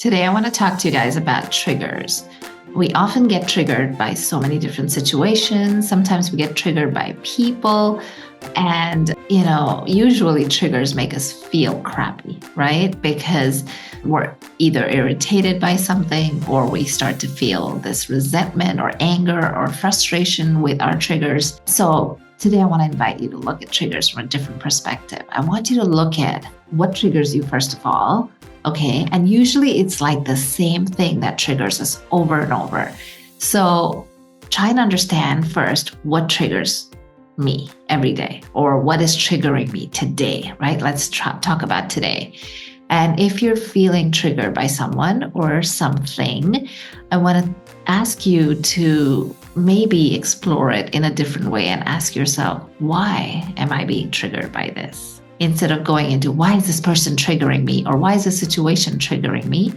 Today, I want to talk to you guys about triggers. We often get triggered by so many different situations. Sometimes we get triggered by people. And, usually triggers make us feel crappy, right? Because we're either irritated by something or we start to feel this resentment or anger or frustration with our triggers. So today, I want to invite you to look at triggers from a different perspective. I want you to look at what triggers you, first of all. Okay. And usually it's like the same thing that triggers us over and over. So try and understand first what triggers me every day, or what is triggering me today, right? Let's talk about today. And if you're feeling triggered by someone or something, I want to ask you to maybe explore it in a different way and ask yourself, why am I being triggered by this? Instead of going into why is this person triggering me or why is this situation triggering me,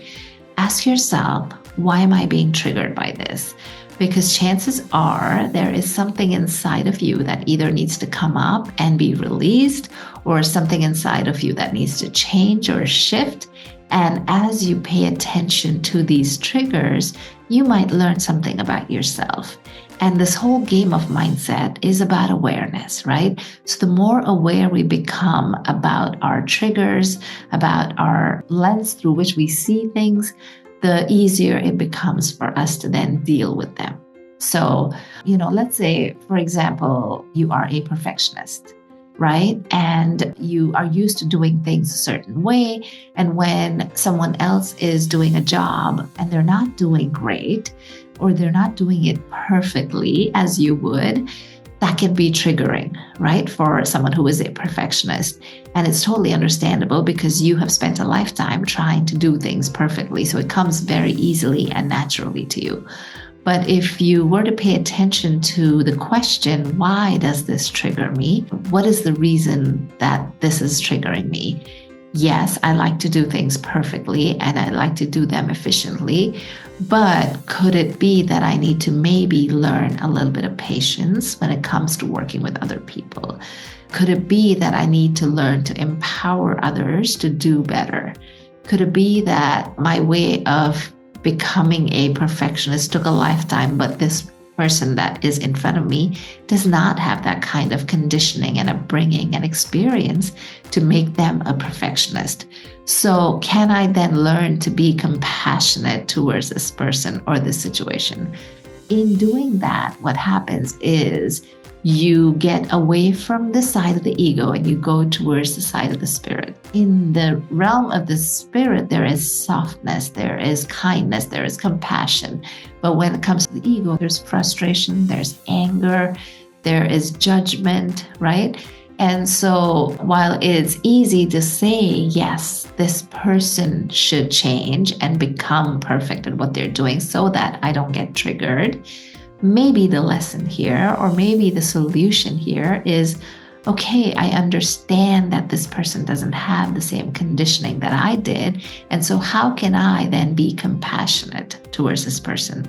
ask yourself, why am I being triggered by this? Because chances are there is something inside of you that either needs to come up and be released, or something inside of you that needs to change or shift. And as you pay attention to these triggers, you might learn something about yourself. And this whole game of mindset is about awareness, right? So the more aware we become about our triggers, about our lens through which we see things, the easier it becomes for us to then deal with them. So, let's say, for example, you are a perfectionist, right? And you are used to doing things a certain way. And when someone else is doing a job and they're not doing great, or they're not doing it perfectly as you would, that can be triggering, right? For someone who is a perfectionist. And it's totally understandable because you have spent a lifetime trying to do things perfectly. So it comes very easily and naturally to you. But if you were to pay attention to the question, why does this trigger me? What is the reason that this is triggering me? Yes, I like to do things perfectly and I like to do them efficiently, but could it be that I need to maybe learn a little bit of patience when it comes to working with other people? Could it be that I need to learn to empower others to do better? Could it be that my way of becoming a perfectionist took a lifetime, but this person that is in front of me does not have that kind of conditioning and upbringing and experience to make them a perfectionist? So can I then learn to be compassionate towards this person or this situation? In doing that, what happens is you get away from the side of the ego and you go towards the side of the spirit. In the realm of the spirit, there is softness, there is kindness, there is compassion. But when it comes to the ego, there's frustration, there's anger, there is judgment, right? And so while it's easy to say, yes, this person should change and become perfect at what they're doing so that I don't get triggered, maybe the lesson here, or maybe the solution here is, okay, I understand that this person doesn't have the same conditioning that I did. And so how can I then be compassionate towards this person,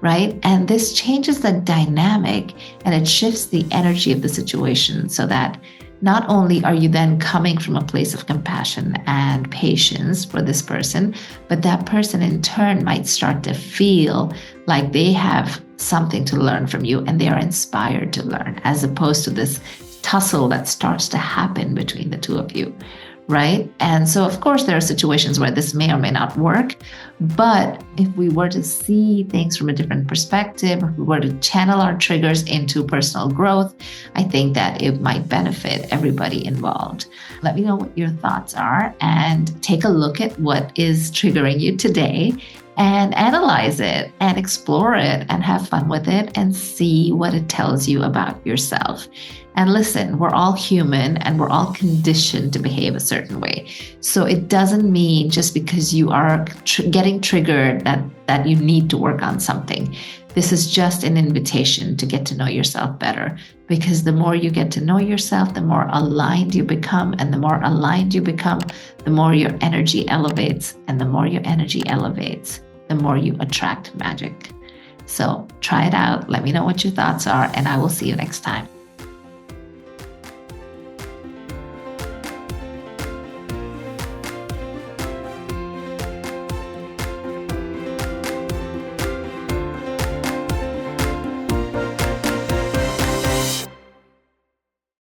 right? And this changes the dynamic and it shifts the energy of the situation so that not only are you then coming from a place of compassion and patience for this person, but that person in turn might start to feel like they have something to learn from you and they are inspired to learn, as opposed to this tussle that starts to happen between the two of you, right? And so, of course, there are situations where this may or may not work, but if we were to see things from a different perspective, if we were to channel our triggers into personal growth, I think that it might benefit everybody involved. Let me know what your thoughts are and take a look at what is triggering you today and analyze it and explore it and have fun with it and see what it tells you about yourself. And listen, we're all human and we're all conditioned to behave a certain way. So it doesn't mean just because you are getting triggered that you need to work on something. This is just an invitation to get to know yourself better, because the more you get to know yourself, the more aligned you become. And the more aligned you become, the more your energy elevates. And the more your energy elevates, the more you attract magic. So try it out. Let me know what your thoughts are, and I will see you next time.